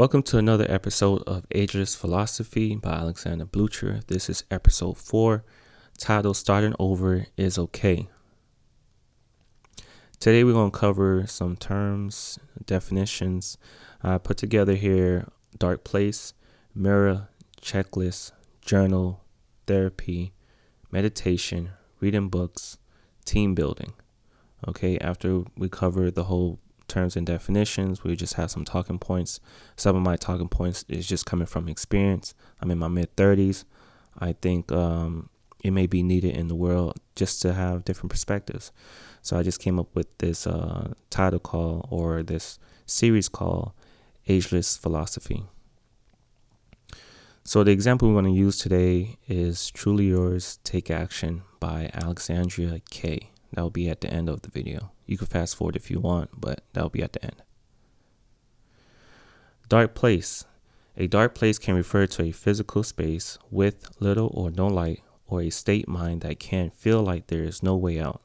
Welcome to another episode of Ageless Philosophy by Alexandria Blucher. This is episode 4, titled Starting Over is Okay. Today we're going to cover some terms, definitions. I put together here dark place, mirror, checklist, journal, therapy, meditation, reading books, team building. Okay, after we cover the whole terms and definitions, we just have some talking points. Some of my talking points is just coming from experience. I'm in my mid-30s. I think it may be needed in the world just to have different perspectives. So I just came up with this title call, or this series called Ageless Philosophy. So the example we're going to use today is Truly Yours, Take Action by Alexandria K. That will be at the end of the video. You can fast forward if you want, but that will be at the end. Dark place. A dark place can refer to a physical space with little or no light, or a state mind that can feel like there is no way out.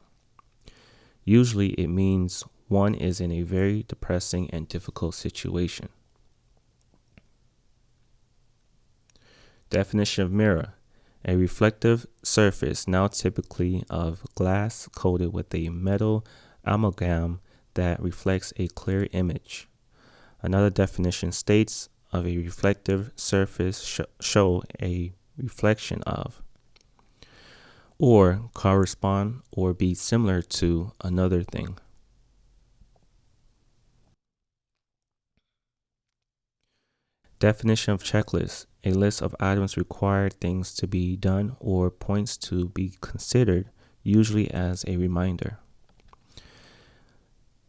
Usually it means one is in a very depressing and difficult situation. Definition of mirror. A reflective surface, now typically of glass coated with a metal amalgam that reflects a clear image. Another definition states of a reflective surface show a reflection of, or correspond or be similar to another thing. Definition of checklist. A list of items required, things to be done, or points to be considered, usually as a reminder.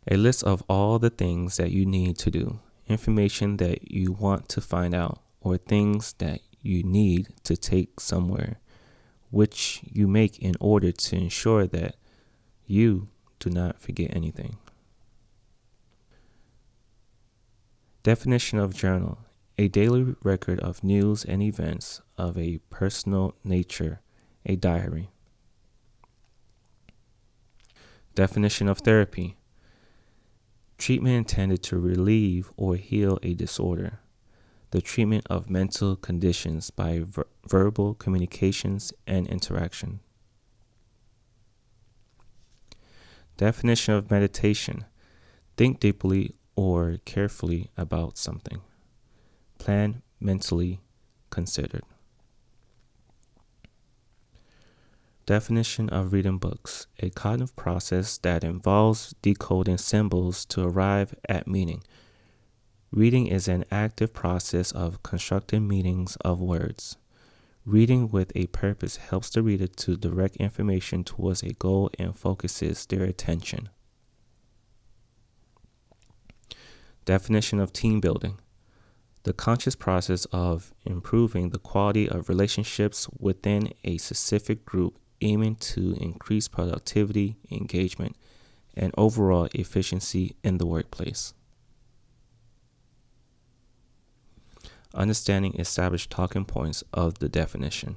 A list of all the things that you need to do, information that you want to find out, or things that you need to take somewhere, which you make in order to ensure that you do not forget anything. Definition of journal. A daily record of news and events of a personal nature, a diary. Definition of therapy. Treatment intended to relieve or heal a disorder. The treatment of mental conditions by verbal communications and interaction. Definition of meditation. Think deeply or carefully about something. Plan mentally considered. Definition of reading books. A cognitive process that involves decoding symbols to arrive at meaning. Reading is an active process of constructing meanings of words. Reading with a purpose helps the reader to direct information towards a goal and focuses their attention. Definition of team building. The conscious process of improving the quality of relationships within a specific group, aiming to increase productivity, engagement, and overall efficiency in the workplace. Understanding established talking points of the definition.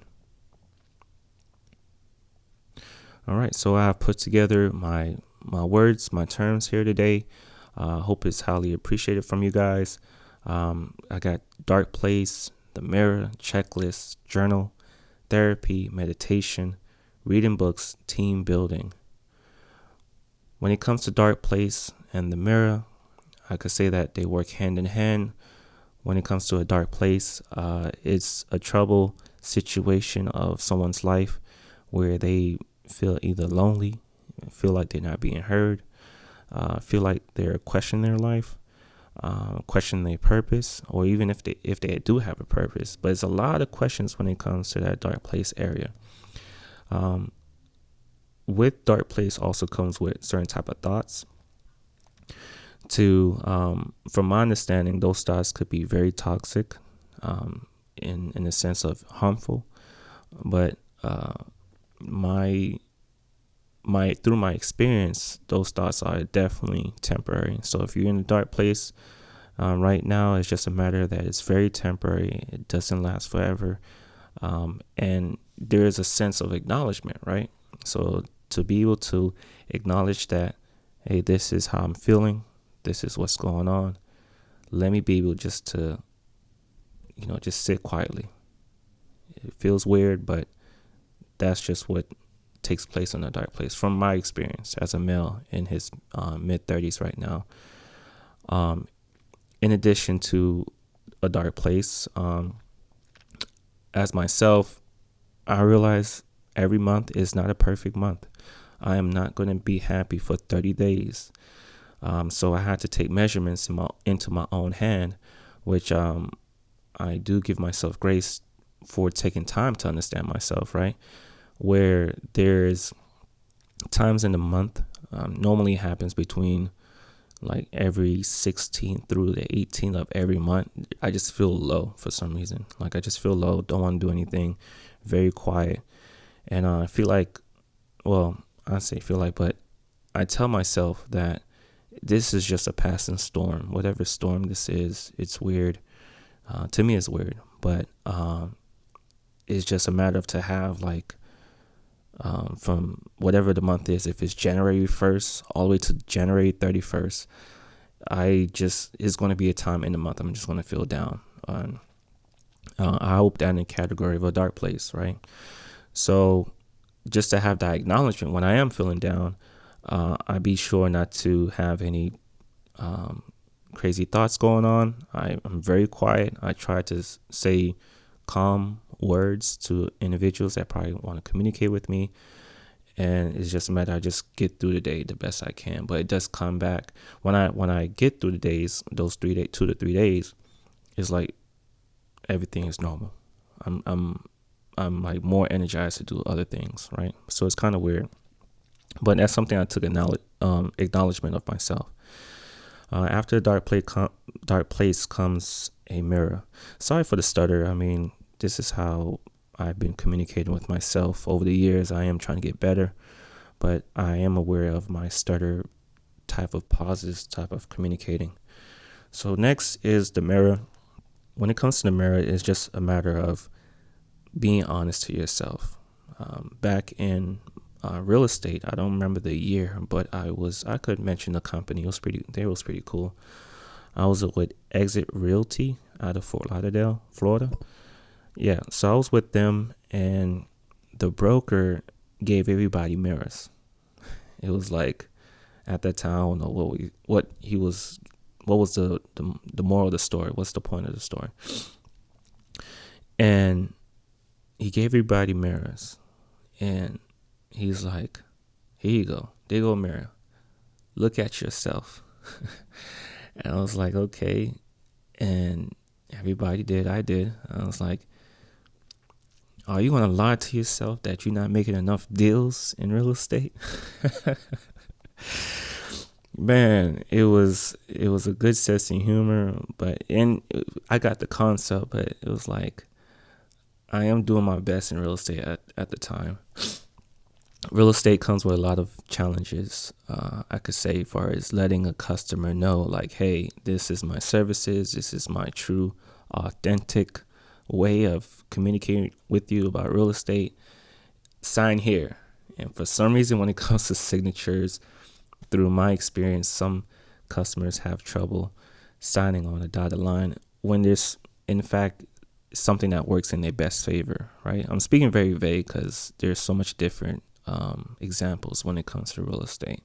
All right, so I have put together my words, my terms here today. Hope it's highly appreciated from you guys. I got dark place, the mirror, checklist, journal, therapy, meditation, reading books, team building. When it comes to dark place and the mirror, I could say that they work hand in hand. When it comes to a dark place, it's a trouble situation of someone's life where they feel either lonely, feel like they're not being heard, feel like they're questioning their life. Question their purpose, or even if they do have a purpose. But it's a lot of questions when it comes to that dark place area. With dark place also comes with certain type of thoughts. From my understanding, those thoughts could be very toxic, in the sense of harmful. But through my experience, those thoughts are definitely temporary. So if you're in a dark place right now, it's just a matter that it's very temporary. It doesn't last forever. And there is a sense of acknowledgement, right? So to be able to acknowledge that, hey, this is how I'm feeling. This is what's going on. let me be able just to, just sit quietly. It feels weird, but that's just what takes place in a dark place from my experience as a male in his mid 30s right now. In addition to a dark place, as myself, I realize every month is not a perfect month. I am not going to be happy for 30 days. So I had to take measurements into my own hand, which I do give myself grace for taking time to understand myself, right? Where there's times in the month, normally happens between like every 16th through the 18th of every month. I just feel low for some reason. Like I just feel low, don't want to do anything, very quiet. And I feel like, I say feel like, but I tell myself that this is just a passing storm. Whatever storm this is, it's weird. To me, it's weird, but it's just a matter of to have like, from whatever the month is, if it's January 1st all the way to January 31st, it's going to be a time in the month I'm just going to feel down. I hope that in the category of a dark place, right? So just to have that acknowledgement when I am feeling down, I be sure not to have any crazy thoughts going on. I'm very quiet. I try to say calm words to individuals that probably want to communicate with me, and it's just a matter I just get through the day the best I can. But it does come back when I get through the days, those 2 to 3 days, it's like everything is normal. I'm like more energized to do other things, right? So it's kind of weird, but that's something I took acknowledgement of myself. After a dark place comes a mirror. Sorry for the stutter. I mean, this is how I've been communicating with myself over the years. I am trying to get better, but I am aware of my stutter type of pauses, type of communicating. So next is the mirror. When it comes to the mirror, it's just a matter of being honest to yourself. Back in real estate, I don't remember the year, but I could mention the company. It was pretty cool. I was with Exit Realty out of Fort Lauderdale, Florida. Yeah, so I was with them, and the broker gave everybody mirrors. It was like, at that time, I don't know what was the moral of the story. What's the point of the story? And he gave everybody mirrors, and he's like, here you go. There you go, mirror. Look at yourself. And I was like, okay. And everybody did. I did. I was like, are you going to lie to yourself that you're not making enough deals in real estate? Man, it was a good sense of humor, and I got the concept, but it was like, I am doing my best in real estate at the time. Real estate comes with a lot of challenges, I could say, as far as letting a customer know, like, hey, this is my services, this is my true, authentic way of communicating with you about real estate. Sign here. And for some reason, when it comes to signatures, through my experience, some customers have trouble signing on a dotted line when there's, in fact, something that works in their best favor, right? I'm speaking very vague because there's so much different examples when it comes to real estate.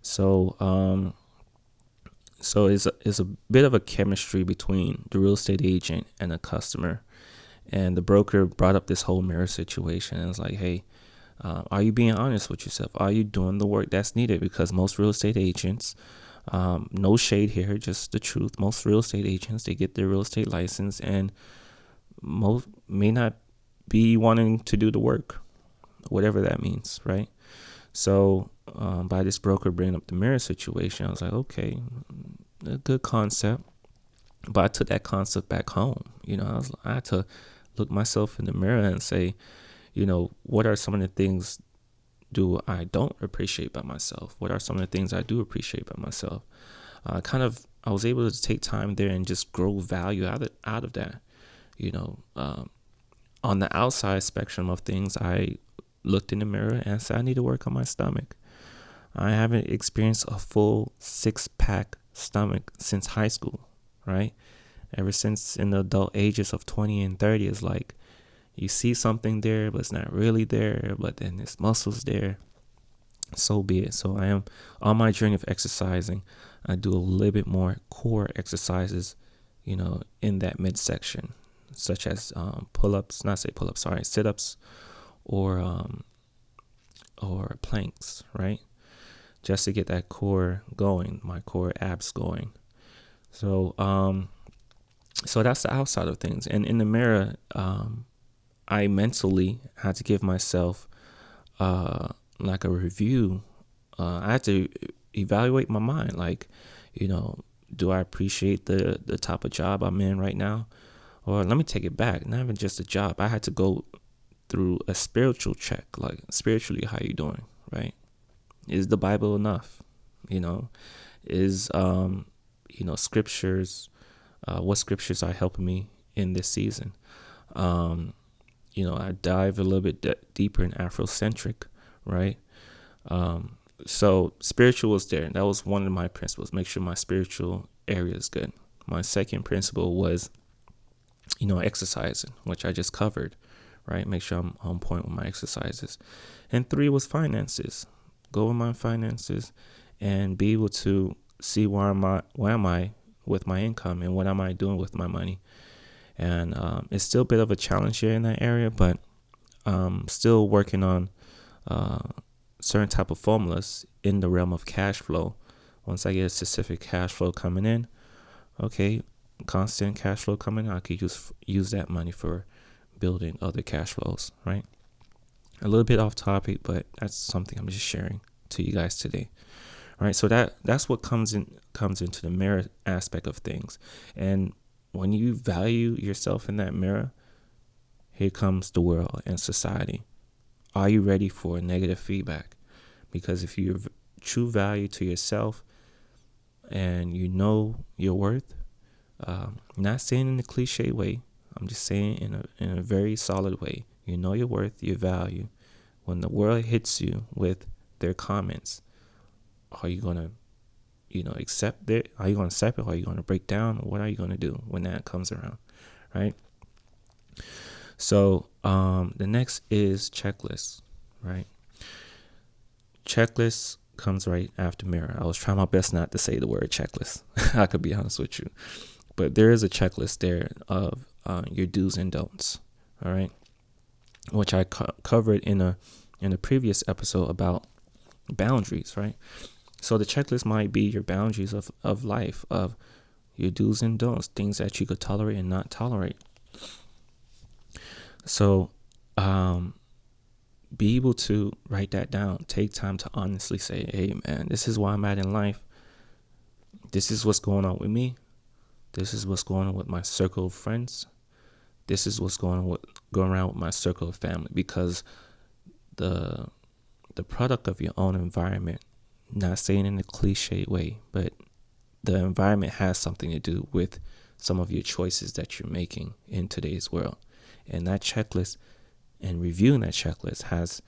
So it's a bit of a chemistry between the real estate agent and the customer. And the broker brought up this whole mirror situation, and it's like, hey, are you being honest with yourself? Are you doing the work that's needed? Because most real estate agents, no shade here, just the truth. Most real estate agents, they get their real estate license and most may not be wanting to do the work, whatever that means, right? So by this broker bringing up the mirror situation, I was like, okay, a good concept. But I took that concept back home. I had to look myself in the mirror and say, what are some of the things I don't appreciate by myself? What are some of the things I do appreciate by myself? I was able to take time there and just grow value out of that. On the outside spectrum of things, I looked in the mirror and said, I need to work on my stomach. I haven't experienced a full 6-pack stomach since high school. right? Ever since in the adult ages of 20 and 30, it's like you see something there, but it's not really there, but then this muscle's there. So be it. So I am on my journey of exercising. I do a little bit more core exercises, in that midsection, such as sit-ups, or planks, right? Just to get that core going, my core abs going. So that's the outside of things. And in the mirror, I mentally had to give myself like a review. I had to evaluate my mind. Like, do I appreciate the type of job I'm in right now? Or let me take it back. Not even just a job. I had to go through a spiritual check. Like, spiritually, how you doing, right? Is the Bible enough? Is scriptures? What scriptures are helping me in this season? I dive a little bit deeper in Afrocentric, right? So spiritual was there. That was one of my principles. Make sure my spiritual area is good. My second principle was, exercising, which I just covered, right? Make sure I'm on point with my exercises. And 3 was finances. Go with my finances and be able to see where am I with my income and what am I doing with my money. And it's still a bit of a challenge here in that area, but still working on certain type of formulas in the realm of cash flow. Once I get a specific cash flow coming in, okay, constant cash flow coming in, I could use that money for building other cash flows, right? A little bit off topic, but that's something I'm just sharing to you guys today. All right, so that's what comes into the mirror aspect of things. And when you value yourself in that mirror, here comes the world and society. Are you ready for negative feedback? Because if you have true value to yourself and you know your worth, not saying in a cliche way, I'm just saying in a very solid way. You know your worth, your value. When the world hits you with their comments, are you gonna, accept it? Are you gonna accept it? Or are you gonna break down? What are you gonna do when that comes around, right? So the next is checklist, right? Checklist comes right after mirror. I was trying my best not to say the word checklist. I could be honest with you, but there is a checklist there of your do's and don'ts. All right, which I covered in a previous episode about boundaries, right? So the checklist might be your boundaries of life, of your do's and don'ts, things that you could tolerate and not tolerate. So be able to write that down. Take time to honestly say, hey, man, this is where I'm at in life. This is what's going on with me. This is what's going on with my circle of friends. This is what's going around with my circle of family. Because the product of your own environment, not saying in a cliche way, but the environment has something to do with some of your choices that you're making in today's world. And that checklist and reviewing that checklist has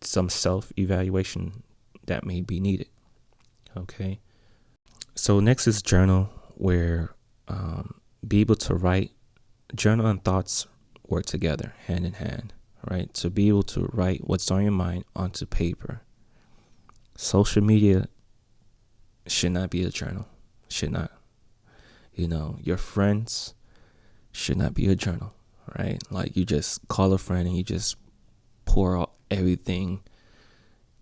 some self-evaluation that may be needed. Okay. So next is journal, where be able to write. Journal and thoughts work together hand in hand, right? To be able to write what's on your mind onto paper. Social media should not be a journal. Should not. Your friends should not be a journal, right? Like, you just call a friend and you just pour out everything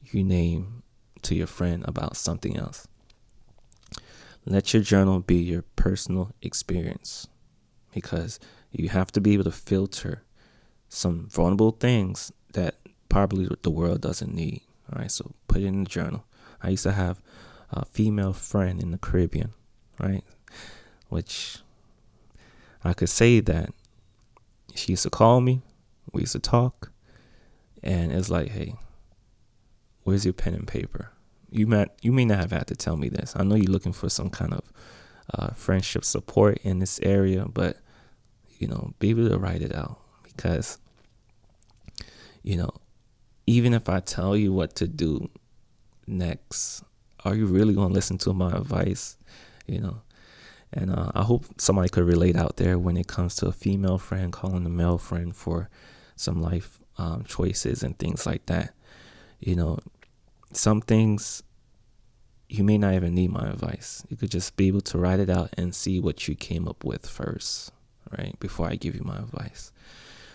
you name to your friend about something else. Let your journal be your personal experience, because you have to be able to filter some vulnerable things that probably the world doesn't need. All right, so put it in the journal. I used to have a female friend in the Caribbean, right? Which I could say that she used to call me, we used to talk, and it's like, hey, where's your pen and paper? You may not have had to tell me this. I know you're looking for some kind of friendship support in this area, but be able to write it out, because even if I tell you what to do next, are you really going to listen to my advice? And I hope somebody could relate out there when it comes to a female friend calling a male friend for some life choices and things like that. You know, some things you may not even need my advice. You could just be able to write it out and see what you came up with first, right? Before I give you my advice.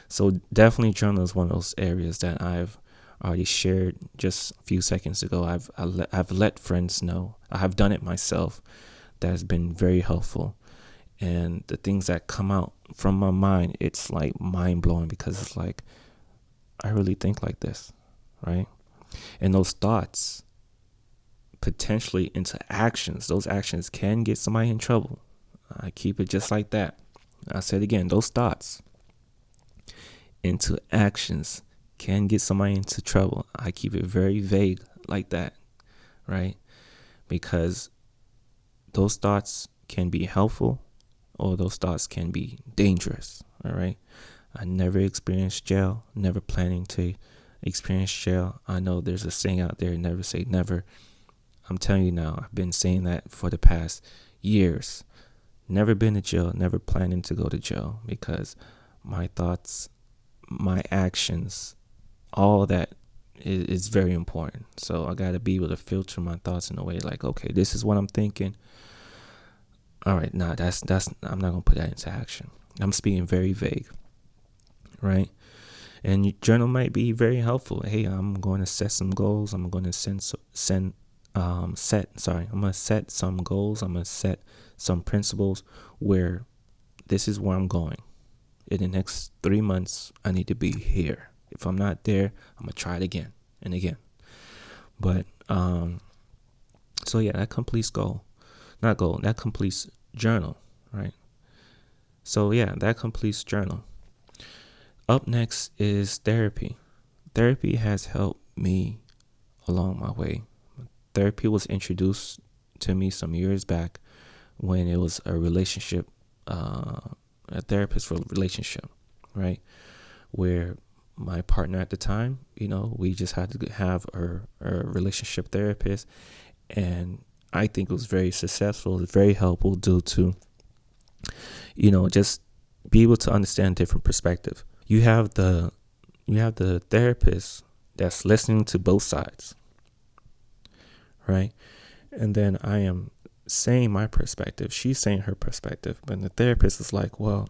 So definitely journal is one of those areas that I've already shared just a few seconds ago. I've let friends know. I have done it myself. That has been very helpful. And the things that come out from my mind, it's like mind blowing, because it's like, I really think like this, right? And those thoughts potentially into actions. Those actions can get somebody in trouble. I keep it just like that. I said again, those thoughts into actions can get somebody into trouble. I keep it very vague like that, right? Because those thoughts can be helpful or those thoughts can be dangerous, all right? I never experienced jail, never planning to experience jail. I know there's a saying out there, never say never. I'm telling you now, I've been saying that for the past years. Never been to jail, never planning to go to jail, because my thoughts, my actions, all that is very important. So I got to be able to filter my thoughts in a way like, okay, this is what I'm thinking. All right, nah, that's I'm not going to put that into action. I'm speaking very vague, right? And your journal might be very helpful. Hey, I'm going to set some goals. I'm going to I'm going to set some goals. I'm going to set some principles where this is where I'm going. In the next 3 months, I need to be here. If I'm not there, I'm going to try it again and again. But, so yeah, that completes that completes journal, right? So yeah, that completes journal. Up next is therapy. Therapy has helped me along my way. Therapy was introduced to me some years back when it was a relationship, a therapist for a relationship, right? Where my partner at the time, we just had to have a relationship therapist. And I think it was very successful. It was very helpful due to, just be able to understand different perspective. You have the therapist that's listening to both sides, right? And then I am saying my perspective. She's saying her perspective. But the therapist is like, well,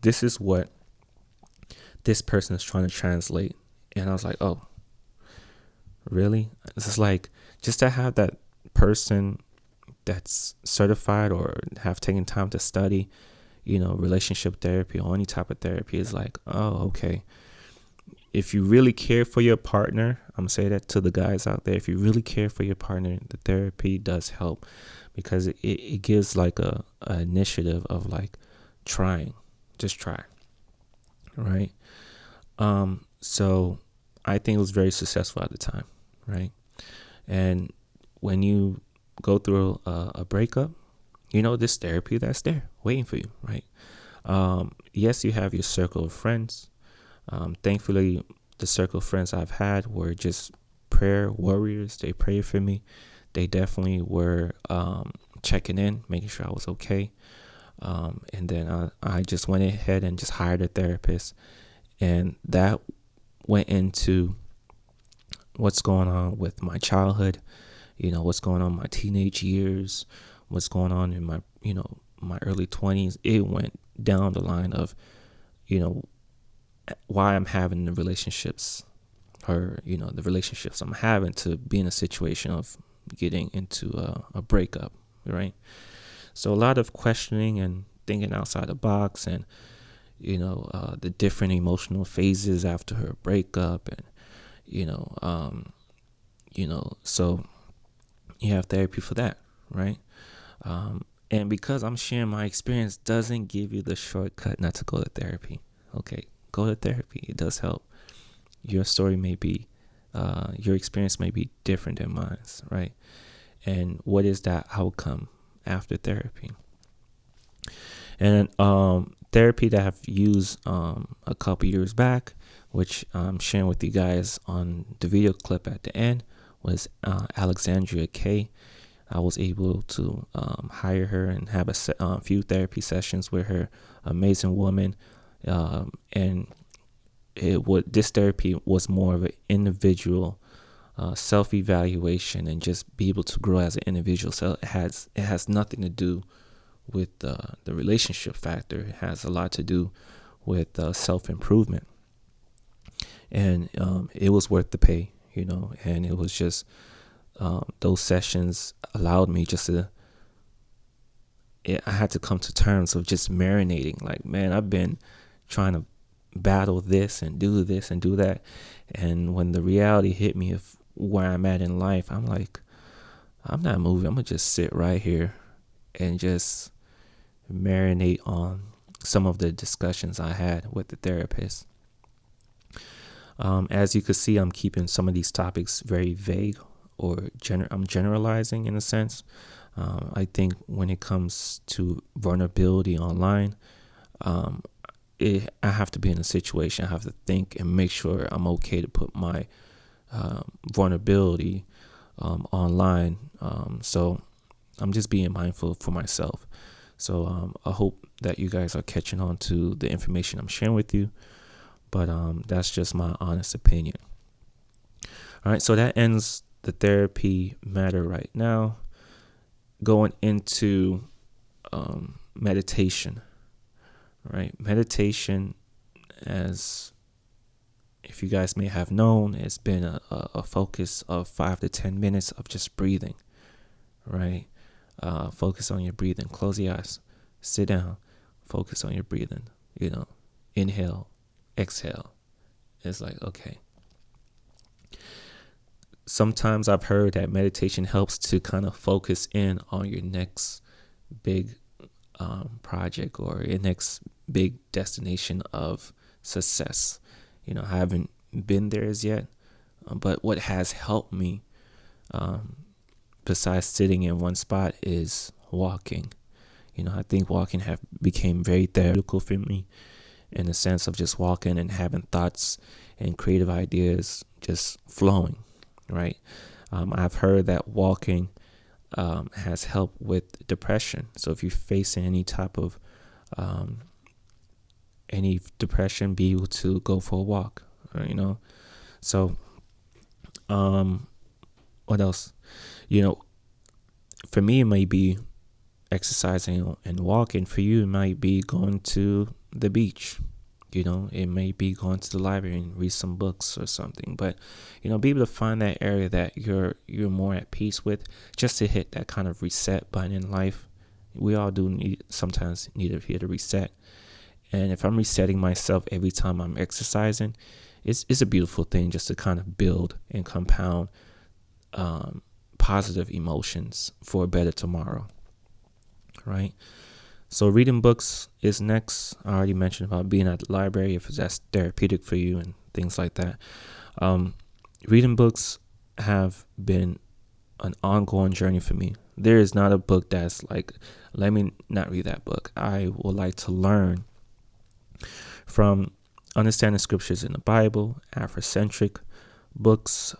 this is what this person is trying to translate. And I was like, oh, really? It's just like, just to have that person that's certified or have taken time to study, relationship therapy or any type of therapy is like, oh, okay. If you really care for your partner, I'm going to say that to the guys out there. If you really care for your partner, the therapy does help, because it gives like a initiative of like just try. Right. So I think it was very successful at the time. Right. And when you go through a breakup, this therapy that's there waiting for you. Right. Yes, you have your circle of friends. Thankfully, the circle of friends I've had were just prayer warriors. They prayed for me. They definitely were checking in, making sure I was okay. And then I just went ahead and just hired a therapist. And that went into what's going on with my childhood, what's going on in my teenage years, what's going on in my, my early 20s. It went down the line of, why I'm having the relationships, or the relationships I'm having, to be in a situation of getting into a breakup, right? So a lot of questioning and thinking outside the box, and the different emotional phases after her breakup, and so you have therapy for that, right? And because I'm sharing my experience doesn't give you the shortcut not to go to therapy. Okay, go to therapy. It does help. Your story may be, your experience may be different than mine, right? And what is that outcome after therapy? And therapy that I've used a couple years back, which I'm sharing with you guys on the video clip at the end, was Alexandria K. I was able to hire her and have a few therapy sessions with her. Amazing woman. And this therapy was more of an individual self-evaluation and just be able to grow as an individual. So it has nothing to do with the relationship factor. It has a lot to do with self-improvement. And it was worth the pay, and it was just those sessions allowed me I had to come to terms of just marinating. Like, man, I've been trying to battle this and do that. And when the reality hit me of where I'm at in life, I'm like, I'm not moving. I'm going to just sit right here and just marinate on some of the discussions I had with the therapist. As you can see, I'm keeping some of these topics very vague, or I'm generalizing in a sense. I think when it comes to vulnerability online, I have to be in a situation. I have to think and make sure I'm okay to put my vulnerability online. So I'm just being mindful for myself. So I hope that you guys are catching on to the information I'm sharing with you. But that's just my honest opinion. All right, so that ends the therapy matter right now. Going into meditation. Right, meditation, as if you guys may have known, it's been a focus of 5 to 10 minutes of just breathing. Right, focus on your breathing. Close your eyes, sit down, focus on your breathing. Inhale, exhale. It's like, okay. Sometimes I've heard that meditation helps to kind of focus in on your next big project or your next big destination of success. I haven't been there as yet, but what has helped me, besides sitting in one spot, is walking. I think walking have became very therapeutic for me, in the sense of just walking and having thoughts and creative ideas just flowing. Right. I've heard that walking has helped with depression. So if you're facing any type of any depression, be able to go for a walk. So what else? For me, it might be exercising and walking. For you, it might be going to the beach. It may be going to the library and read some books or something. But be able to find that area that you're more at peace with, just to hit that kind of reset button in life. We all do sometimes need to hit a reset. And if I'm resetting myself every time I'm exercising, it's a beautiful thing, just to kind of build and compound positive emotions for a better tomorrow. Right? So reading books is next. I already mentioned about being at the library, if that's therapeutic for you and things like that. Reading books have been an ongoing journey for me. There is not a book that's like, let me not read that book. I would like to learn from understanding scriptures in the Bible, Afrocentric books,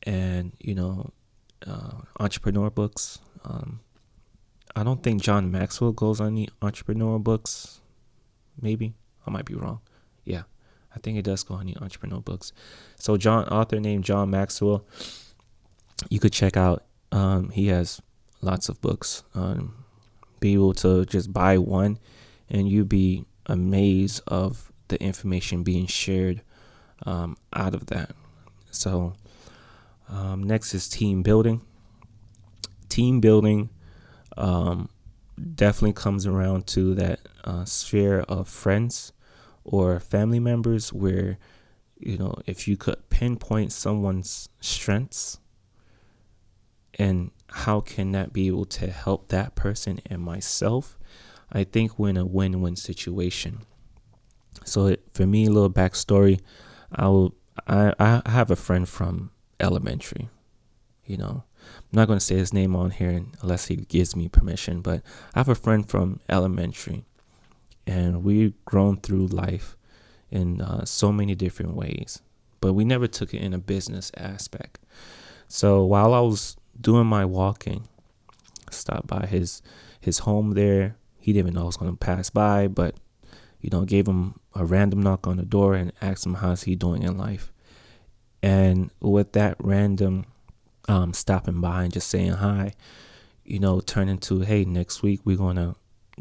and entrepreneur books. I don't think John Maxwell goes on the entrepreneur books. Maybe I might be wrong. Yeah, I think it does go on the entrepreneur books. So author named John Maxwell, you could check out. He has lots of books. Be able to just buy one, and you'd be amazed of the information being shared out of that. So next is team building. Team building definitely comes around to that sphere of friends or family members, where if you could pinpoint someone's strengths and how can that be able to help that person and myself, I think we're in a win-win situation. So for me, a little backstory, I have a friend from elementary. I'm not going to say his name on here unless he gives me permission, but I have a friend from elementary, and we've grown through life in so many different ways, but we never took it in a business aspect. So while I was doing my walking, stopped by his home there. He didn't even know I was going to pass by, but gave him a random knock on the door and asked him how's he doing in life. And with that random stopping by and just saying hi, turned into, hey, next week we're going to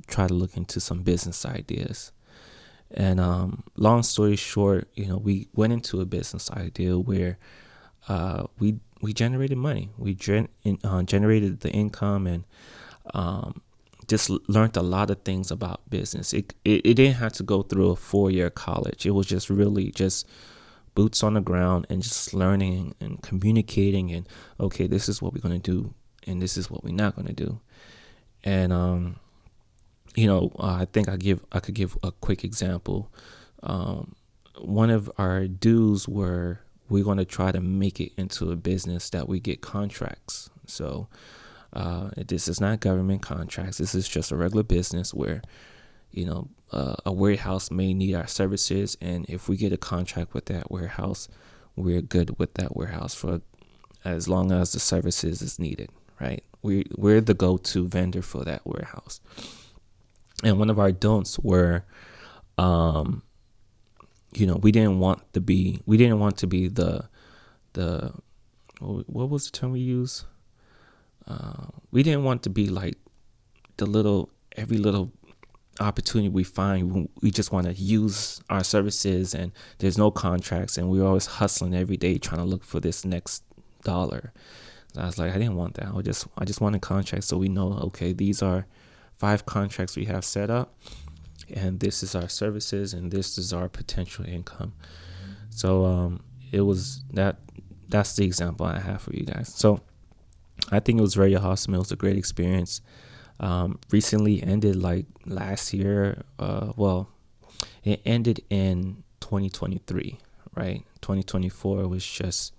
try to look into some business ideas. And long story short, we went into a business idea where we generated money. We generated the income and just learned a lot of things about business. It didn't have to go through a 4-year college. It was just really just boots on the ground and just learning and communicating and, okay, this is what we're going to do and this is what we're not going to do. And I think I could give a quick example. One of our dues were we're going to try to make it into a business that we get contracts. So this is not government contracts. This is just a regular business where, a warehouse may need our services. And if we get a contract with that warehouse, we're good with that warehouse for as long as the services is needed, right? We're the go-to vendor for that warehouse. And one of our don'ts were, we didn't want to be the what was the term we use? We didn't want to be like every little opportunity we find, we just want to use our services and there's no contracts and we're always hustling every day trying to look for this next dollar. So I was like, I didn't want that. I just wanted contracts so we know, okay, these are 5 contracts we have set up and this is our services and this is our potential income. So it was that's the example I have for you guys. So I think it was very awesome. It was a great experience. Recently ended like last year. It ended in 2023, right? 2024 was just,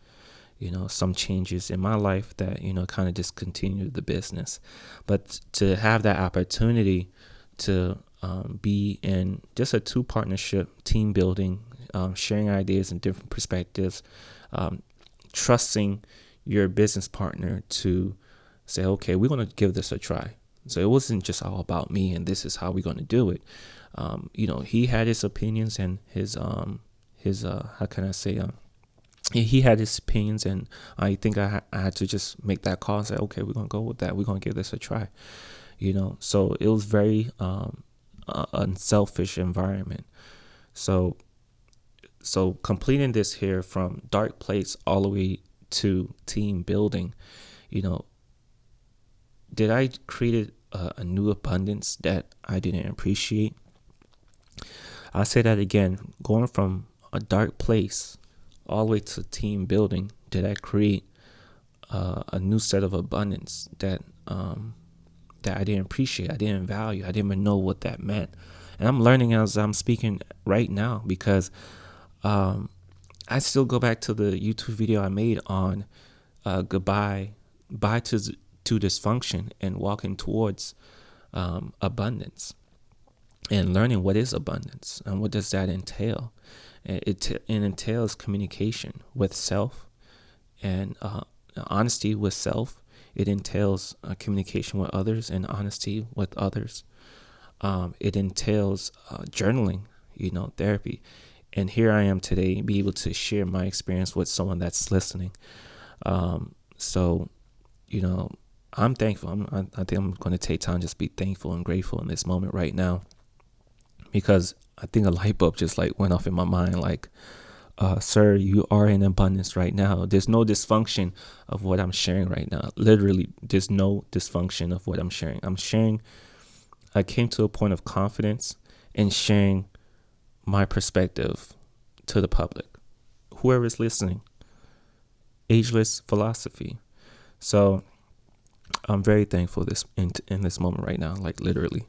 some changes in my life that, kind of discontinued the business. But to have that opportunity to be in just a 2 partnership, team building, sharing ideas and different perspectives, trusting your business partner to say, okay, we're going to give this a try. So it wasn't just all about me and this is how we're going to do it. He had his opinions and his how can I say, he had his opinions and I think I had to just make that call and say, okay, we're going to go with that. We're going to give this a try. So it was very unselfish environment. So completing this here from dark place all the way to team building, did I create a new abundance that I didn't appreciate? I'll say that again, going from a dark place all the way to team building, did I create a new set of abundance that I didn't appreciate, I didn't value, I didn't even know what that meant. And I'm learning as I'm speaking right now because I still go back to the YouTube video I made on bye to dysfunction and walking towards abundance and learning what is abundance and what does that entail. It entails communication with self and honesty with self. It entails communication with others and honesty with others. It entails journaling, therapy. And here I am today, be able to share my experience with someone that's listening. So, I'm thankful. I think I'm going to take time to just be thankful and grateful in this moment right now, because I think a light bulb just like went off in my mind. Like, sir, you are in abundance right now. There's no dysfunction of what I'm sharing right now. Literally, there's no dysfunction of what I'm sharing. I came to a point of confidence in sharing my perspective to the public, whoever is listening. Ageless philosophy. So I'm very thankful in this moment right now, like literally.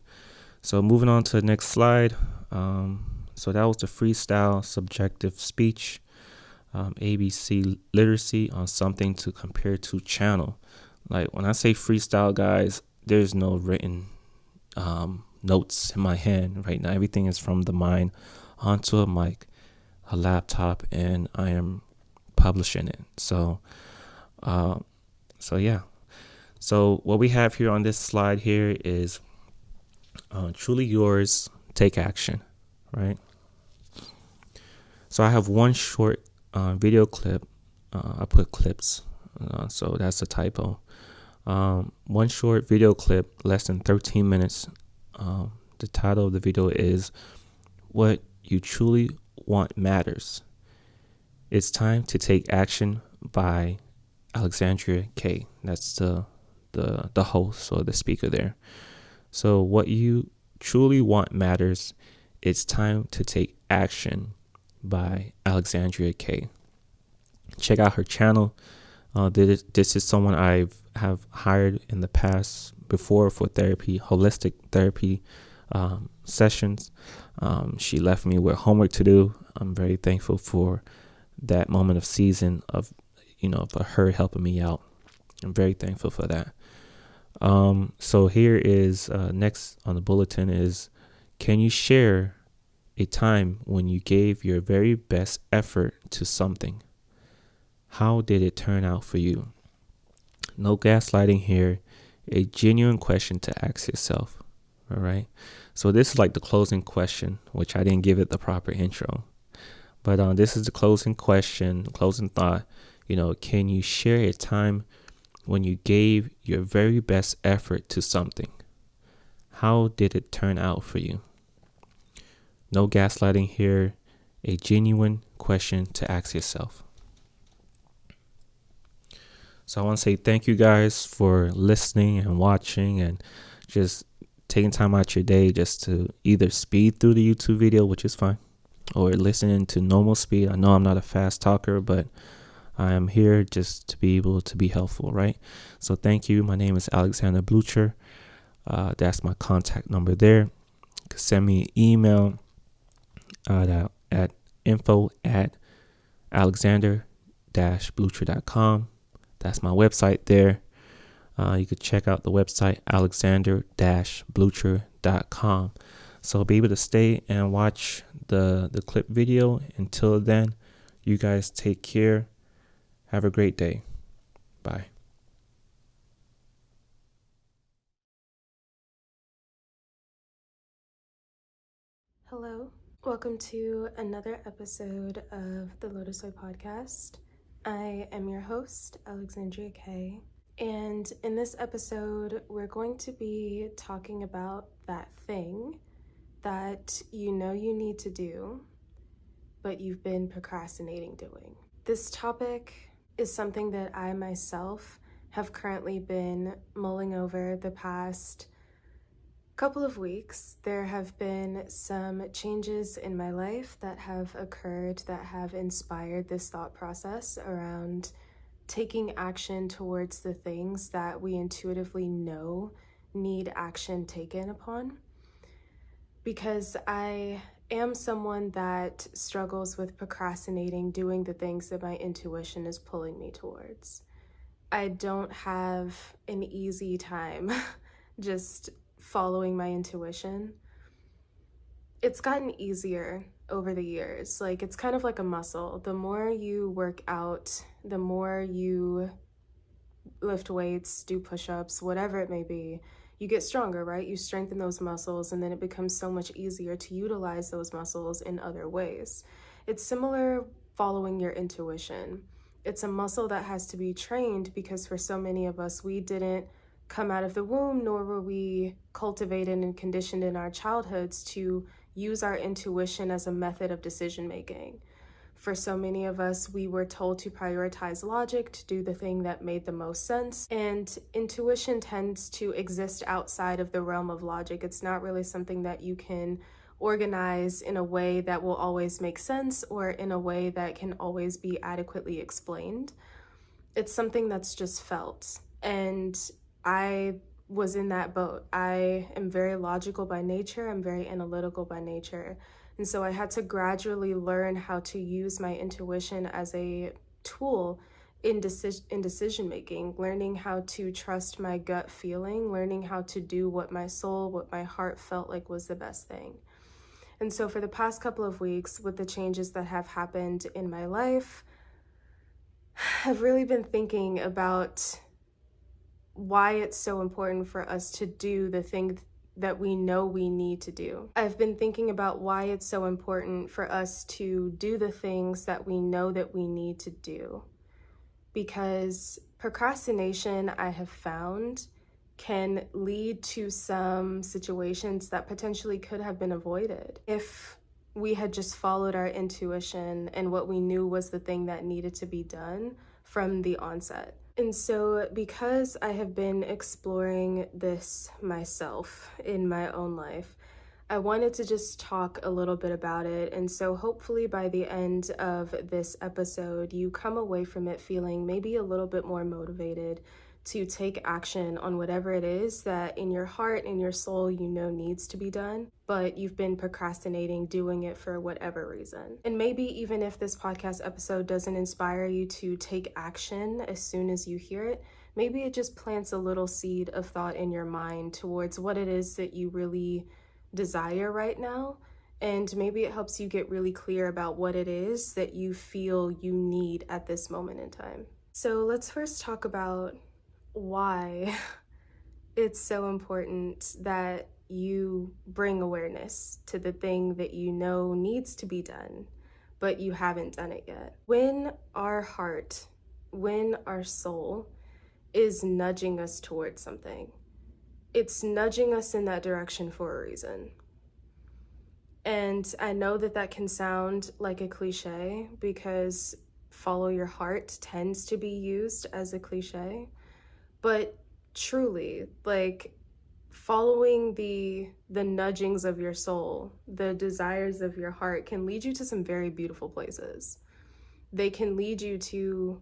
So moving on to the next slide. So that was the freestyle subjective speech, ABC literacy on something to compare to channel. Like when I say freestyle, guys, there's no written notes in my hand right now. Everything is from the mind onto a mic, a laptop, and I am publishing it. So yeah. So what we have here on this slide here is truly yours, take action, right? So I have one short video clip. I put clips, so that's a typo. One short video clip, less than 13 minutes. The title of the video is What You Truly Want Matters. It's Time to Take Action by Alexandria K. That's the host or the speaker there. So what you truly want matters. It's time to take action by Alexandria K. Check out her channel. This is someone I have hired in the past before for therapy, holistic therapy sessions. She left me with homework to do. I'm very thankful for that moment of season of, for her helping me out. I'm very thankful for that. So here is next on the bulletin is, can you share a time when you gave your very best effort to something? How did it turn out for you? No gaslighting here. A genuine question to ask yourself. All right. So this is like the closing question, which I didn't give it the proper intro. But this is the closing question, closing thought. Can you share a time when you gave your very best effort to something? How did it turn out for you? No gaslighting here. A genuine question to ask yourself. So I want to say thank you guys for listening and watching and just taking time out your day just to either speed through the YouTube video, which is fine, or listening to normal speed. I know I'm not a fast talker, but I am here just to be able to be helpful, right? So thank you. My name is Alexander Blucher. That's my contact number there. You can send me an email at info@alexander-blucher.com. That's my website there. You could check out the website alexander-blucher.com. So be able to stay and watch the clip video. Until then, you guys take care. Have a great day. Bye. Hello. Welcome to another episode of the Lotus Soy Podcast. I am your host, Alexandria K. And in this episode, we're going to be talking about that thing that you know you need to do, but you've been procrastinating doing. This topic is something that I myself have currently been mulling over the past couple of weeks. There have been some changes in my life that have occurred that have inspired this thought process around taking action towards the things that we intuitively know need action taken upon. Because I am someone that struggles with procrastinating, doing the things that my intuition is pulling me towards. I don't have an easy time just following my intuition. It's gotten easier over the years. Like, it's kind of like a muscle. The more you work out, the more you lift weights, do push-ups, whatever it may be, you get stronger, right? You strengthen those muscles, and then it becomes so much easier to utilize those muscles in other ways. It's similar following your intuition. It's a muscle that has to be trained because for so many of us, we didn't come out of the womb, nor were we cultivated and conditioned in our childhoods to use our intuition as a method of decision making. For so many of us, we were told to prioritize logic, to do the thing that made the most sense, and intuition tends to exist outside of the realm of logic. It's not really something that you can organize in a way that will always make sense or in a way that can always be adequately explained. It's something that's just felt, and I was in that boat. I am very logical by nature. I'm very analytical by nature. And so I had to gradually learn how to use my intuition as a tool in decision making, learning how to trust my gut feeling, learning how to do what my soul, what my heart felt like was the best thing. And so for the past couple of weeks, with the changes that have happened in my life, I've really been thinking about why it's so important for us to do the thing that we know we need to do. I've been thinking about why it's so important for us to do the things that we know that we need to do. Because procrastination, I have found, can lead to some situations that potentially could have been avoided if we had just followed our intuition and what we knew was the thing that needed to be done from the onset. And so, because I have been exploring this myself in my own life, I wanted to just talk a little bit about it. And so hopefully by the end of this episode, you come away from it feeling maybe a little bit more motivated to take action on whatever it is that in your heart and your soul you know needs to be done, but you've been procrastinating doing it for whatever reason. And maybe even if this podcast episode doesn't inspire you to take action as soon as you hear it, maybe it just plants a little seed of thought in your mind towards what it is that you really desire right now. And maybe it helps you get really clear about what it is that you feel you need at this moment in time. So let's first talk about why it's so important that you bring awareness to the thing that you know needs to be done, but you haven't done it yet. When our heart, when our soul is nudging us towards something, it's nudging us in that direction for a reason. And I know that that can sound like a cliche because follow your heart tends to be used as a cliche. But truly, like, following the nudgings of your soul, the desires of your heart can lead you to some very beautiful places. They can lead you to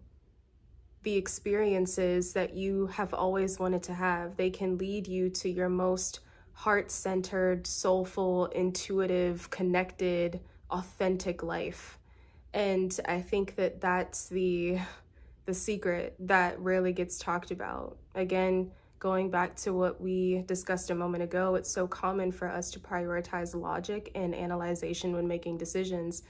the experiences that you have always wanted to have. They can lead you to your most heart-centered, soulful, intuitive, connected, authentic life. And I think that that's the secret that rarely gets talked about. Again, going back to what we discussed a moment ago, it's so common for us to prioritize logic and analyzation when making decisions.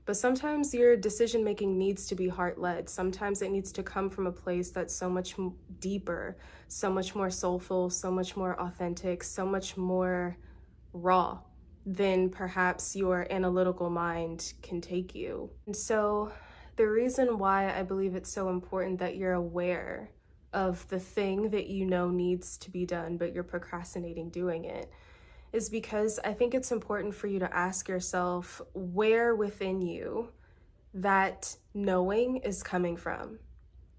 But sometimes your decision making needs to be heart-led. Sometimes it needs to come from a place that's so much deeper, so much more soulful, so much more authentic, so much more raw than perhaps your analytical mind can take you. And so the reason why I believe it's so important that you're aware of the thing that you know needs to be done, but you're procrastinating doing it, is because I think it's important for you to ask yourself where within you that knowing is coming from.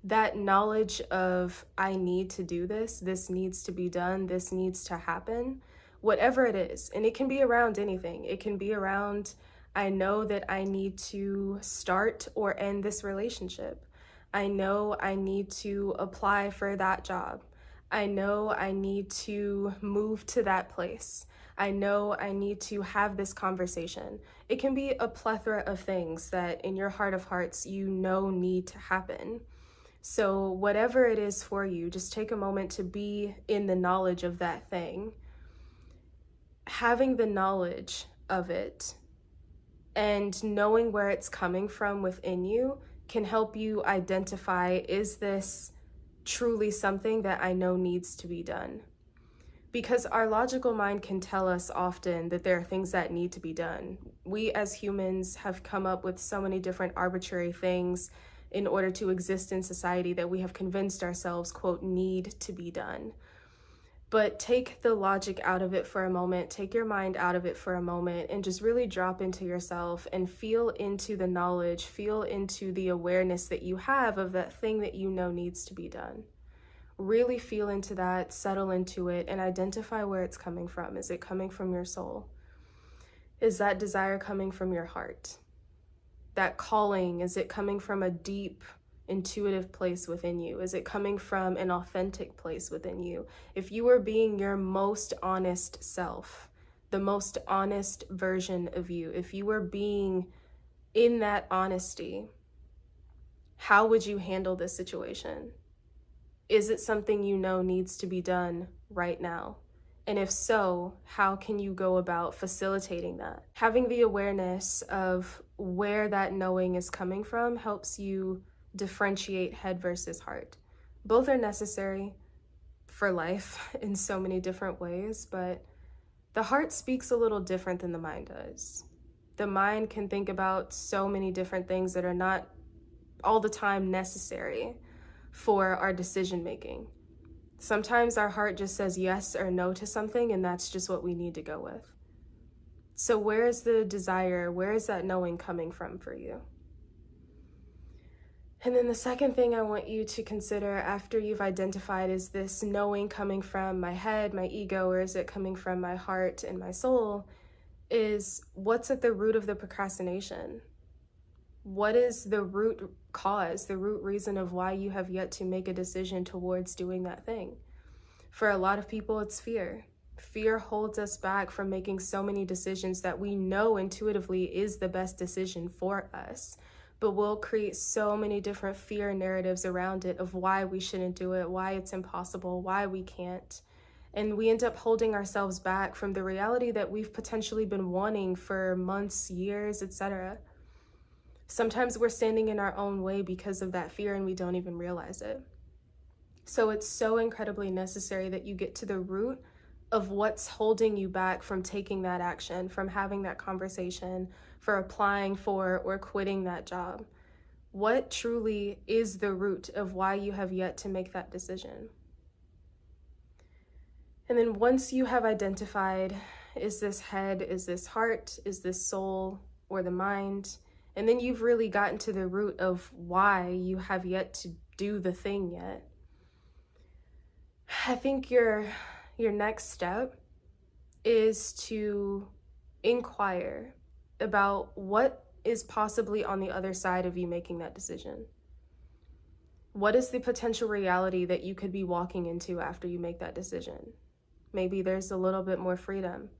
That knowledge of, I need to do this, this needs to be done, this needs to happen, whatever it is. And it can be around anything. It can be around, I know that I need to start or end this relationship. I know I need to apply for that job. I know I need to move to that place. I know I need to have this conversation. It can be a plethora of things that in your heart of hearts you know need to happen. So whatever it is for you, just take a moment to be in the knowledge of that thing. Having the knowledge of it and knowing where it's coming from within you can help you identify, is this truly something that I know needs to be done? Because our logical mind can tell us often that there are things that need to be done. We as humans have come up with so many different arbitrary things in order to exist in society that we have convinced ourselves, quote, need to be done. But take the logic out of it for a moment, take your mind out of it for a moment, and just really drop into yourself and feel into the knowledge, feel into the awareness that you have of that thing that you know needs to be done. Really feel into that, settle into it, and identify where it's coming from. Is it coming from your soul? Is that desire coming from your heart? That calling, is it coming from a deep, intuitive place within you? Is it coming from an authentic place within you? If you were being your most honest self, the most honest version of you, if you were being in that honesty, how would you handle this situation? Is it something you know needs to be done right now? And if so, how can you go about facilitating that? Having the awareness of where that knowing is coming from helps you differentiate head versus heart. Both are necessary, for life in so many different ways, but the heart speaks a little different than the mind does. The mind can think about so many different things that are not all the time necessary for our decision making. Sometimes our heart just says yes or no to something, and that's just what we need to go with. So where is the desire? Where is that knowing coming from for you? And then the second thing I want you to consider after you've identified, is this knowing coming from my head, my ego, or is it coming from my heart and my soul, is what's at the root of the procrastination? What is the root cause, the root reason of why you have yet to make a decision towards doing that thing? For a lot of people, it's fear. Fear holds us back from making so many decisions that we know intuitively is the best decision for us. But we'll create so many different fear narratives around it of why we shouldn't do it, why it's impossible, why we can't. And we end up holding ourselves back from the reality that we've potentially been wanting for months, years, etc. Sometimes we're standing in our own way because of that fear and we don't even realize it. So it's so incredibly necessary that you get to the root of what's holding you back from taking that action, from having that conversation, for applying for or quitting that job. What truly is the root of why you have yet to make that decision? And then once you have identified, is this head, is this heart, is this soul, or the mind? And then you've really gotten to the root of why you have yet to do the thing yet. I think your next step is to inquire about what is possibly on the other side of you making that decision. What is the potential reality that you could be walking into after you make that decision? Maybe there's a little bit more freedom.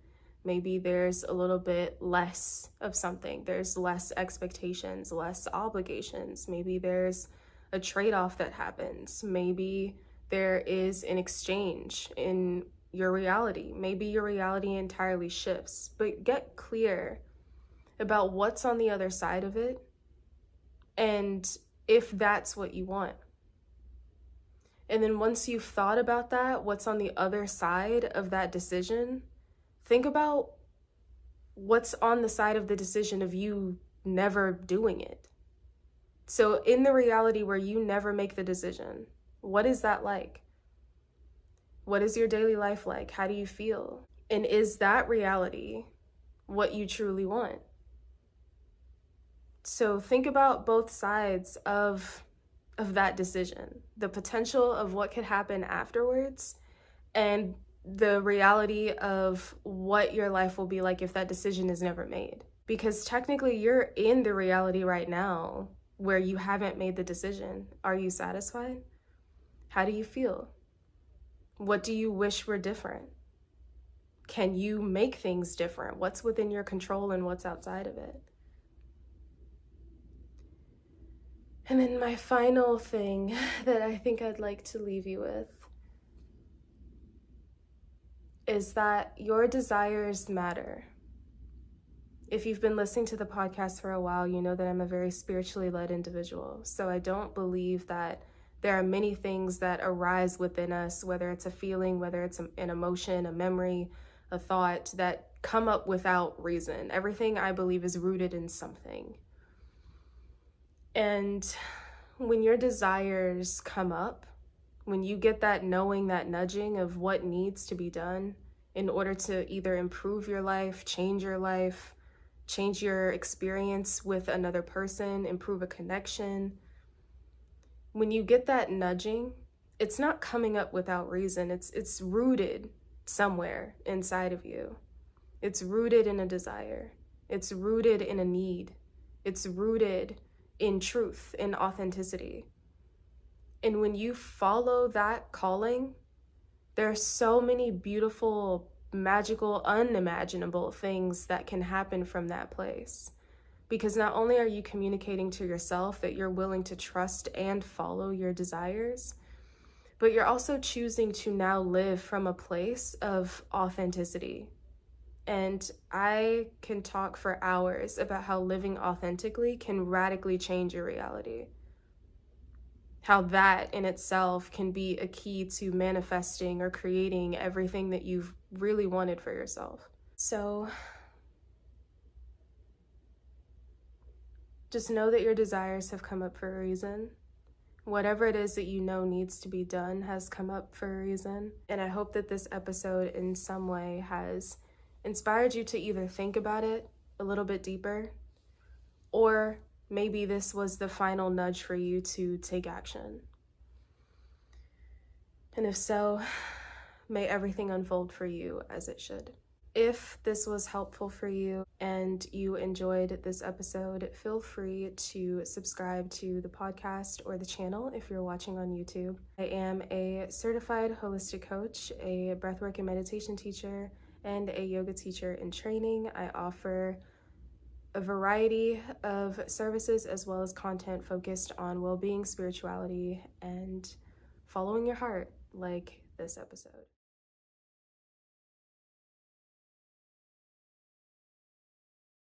Maybe there's a little bit less of something. There's less expectations, less obligations. Maybe there's a trade-off that happens. Maybe there is an exchange in your reality. Maybe your reality entirely shifts. But get clear about what's on the other side of it and if that's what you want. And then once you've thought about that, what's on the other side of that decision, think about what's on the side of the decision of you never doing it. So in the reality where you never make the decision, what is that like? What is your daily life like? How do you feel? And is that reality what you truly want? So think about both sides of that decision, the potential of what could happen afterwards, and the reality of what your life will be like if that decision is never made. Because technically you're in the reality right now where you haven't made the decision. Are you satisfied? How do you feel? What do you wish were different? Can you make things different? What's within your control and what's outside of it? And then my final thing that I think I'd like to leave you with is that your desires matter. If you've been listening to the podcast for a while, you know that I'm a very spiritually led individual. So I don't believe that there are many things that arise within us, whether it's a feeling, whether it's an emotion, a memory, a thought, that come up without reason. Everything I believe is rooted in something. And when your desires come up, when you get that knowing, that nudging of what needs to be done in order to either improve your life, change your experience with another person, improve a connection, when you get that nudging, it's not coming up without reason. It's rooted somewhere inside of you. It's rooted in a desire. It's rooted in a need. It's rooted in truth, in authenticity. And when you follow that calling, there are so many beautiful, magical, unimaginable things that can happen from that place. Because not only are you communicating to yourself that you're willing to trust and follow your desires, but you're also choosing to now live from a place of authenticity. And I can talk for hours about how living authentically can radically change your reality. how that in itself can be a key to manifesting or creating everything that you've really wanted for yourself. So just know that your desires have come up for a reason. Whatever it is that you know needs to be done has come up for a reason. And I hope that this episode in some way has inspired you to either think about it a little bit deeper, or maybe this was the final nudge for you to take action. And if so, may everything unfold for you as it should. If this was helpful for you and you enjoyed this episode, feel free to subscribe to the podcast or the channel if you're watching on YouTube. I am a certified holistic coach, a breathwork and meditation teacher, and a yoga teacher in training. I offer a variety of services as well as content focused on well-being, spirituality, and following your heart, like this episode.